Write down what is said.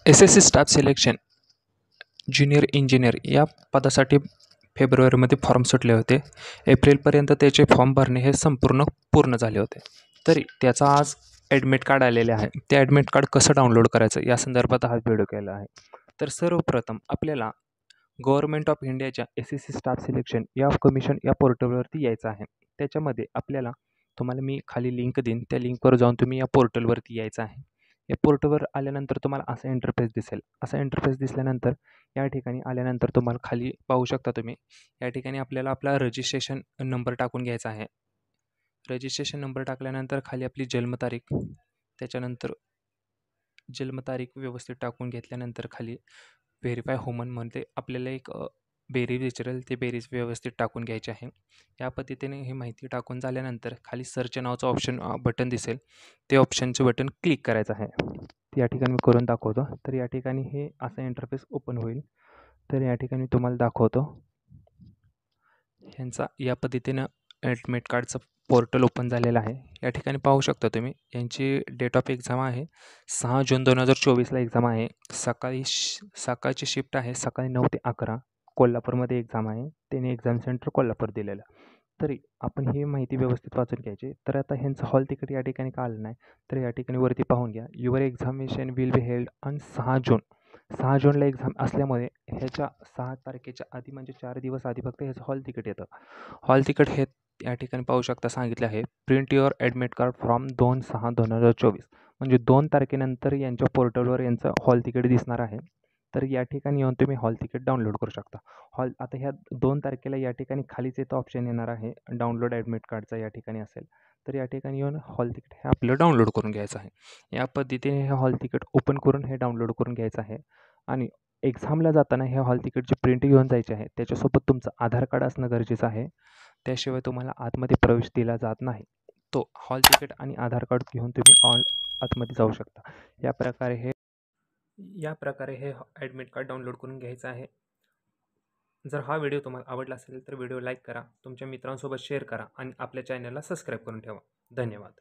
SSC staff selection junior engineer या पदासाठी फेब्रुवारीमध्ये फॉर्म सुटले होते. एप्रिलपर्यंत त्याचे फॉर्म भरणे हे संपूर्ण पूर्ण झाले होते. तरी त्याचा आज ॲडमिट कार्ड आलेले आहे. ते ॲडमिट कार्ड कसं डाउनलोड करायचं या संदर्भात हा व्हिडिओ केला आहे. तर सर्वप्रथम आपल्याला गव्हर्नमेंट ऑफ इंडियाच्या एस-एस-सी स्टाफ सिलेक्शन या कमिशन या पोर्टलवरती यायचं आहे. त्याच्यामध्ये तुम्हाला मी खाली लिंक देईन, त्या लिंकवर जाऊन तुम्ही या पोर्टलवरती यायचं आहे. या पोर्टलवर आल्यानंतर तुम्हाला असा इंटरफेस दिसेल. असा इंटरफेस दिसल्यानंतर या ठिकाणी आल्यानंतर तुम्हाला खाली पाहू शकता तुम्ही, या ठिकाणी आपल्याला आपला रजिस्ट्रेशन नंबर टाकून घ्यायचा आहे. रजिस्ट्रेशन नंबर टाकल्यानंतर खाली आपली जन्मतारीख, त्याच्यानंतर जन्मतारीख व्यवस्थित टाकून घेतल्यानंतर खाली व्हेरीफाय ह्युमनमध्ये आपल्याला एक बेरीज विचारेल, ते बेरीज व्यवस्थित टाकून घ्यायची आहे. या पद्धतीने ही माहिती टाकून झाल्यानंतर खाली सर्च नावाचं ऑप्शन बटन दिसेल, ते ऑप्शनचं बटन क्लिक करायचं आहे. या ठिकाणी मी करून दाखवतो. तर या ठिकाणी हे असं इंटरफेस ओपन होईल. तर या ठिकाणी तुम्हाला दाखवतो ह्यांचा या पद्धतीनं ॲडमिट कार्डचं पोर्टल ओपन झालेलं आहे. या ठिकाणी पाहू शकता तुम्ही, यांची डेट ऑफ एक्झाम आहे 6 जून 2024ला एक्झाम आहे. सकाळची शिफ्ट आहे, सकाळी 9 ते 11. कोल्हापूरमध्ये एक्झाम आहे. त्याने एक्झाम सेंटर कोल्हापूर दिलेलं. तरी आपण ही माहिती व्यवस्थित वाचून घ्यायची. तर आता ह्यांचं हॉल तिकीट या ठिकाणी का आलं नाही, तर या ठिकाणी वरती पाहून घ्या, your examination will be held on 6 जून. 6 जूनला एक्झाम असल्यामुळे ह्याच्या 6 तारखेच्या आधी म्हणजे 4 दिवस आधी फक्त ह्याचं हॉल तिकीट येतं. हॉल तिकीट हे या ठिकाणी पाहू शकता सांगितले आहे, print your admit card from 2/6/2024. म्हणजे 2 तारखेनंतर यांच्या पोर्टलवर यांचं हॉल तिकीट दिसणार आहे. तर या ठिकाणी येऊन तुम्ही हॉल तिकीट डाउनलोड करू शकता. आता ह्या 2 तारखेला या ठिकाणी खालीच इथं ऑप्शन येणार आहे, डाउनलोड ॲडमिट कार्डचा या ठिकाणी असेल. तर या ठिकाणी येऊन हॉल तिकीट हे आपलं डाउनलोड करून घ्यायचं आहे. या पद्धतीने हे हॉल तिकीट ओपन करून हे डाउनलोड करून घ्यायचं आहे. आणि एक्झामला जाताना हे हॉल तिकीटची प्रिंट घेऊन जायची आहे. त्याच्यासोबत तुमचं आधार कार्ड असणं गरजेचं आहे. त्याशिवाय तुम्हाला आतमध्ये प्रवेश दिला जात नाही. तो हॉल तिकीट आणि आधार कार्ड घेऊन तुम्ही आतमध्ये जाऊ शकता. या प्रकारे हे ॲडमिट कार्ड डाउनलोड करून घ्यायचं आहे. जर हा व्हिडिओ तुम्हाला आवडला असेल तर व्हिडिओ लाईक करा, तुमच्या मित्रांसोबत शेअर करा आणि आपल्या चॅनलला सबस्क्राईब करून ठेवा. धन्यवाद.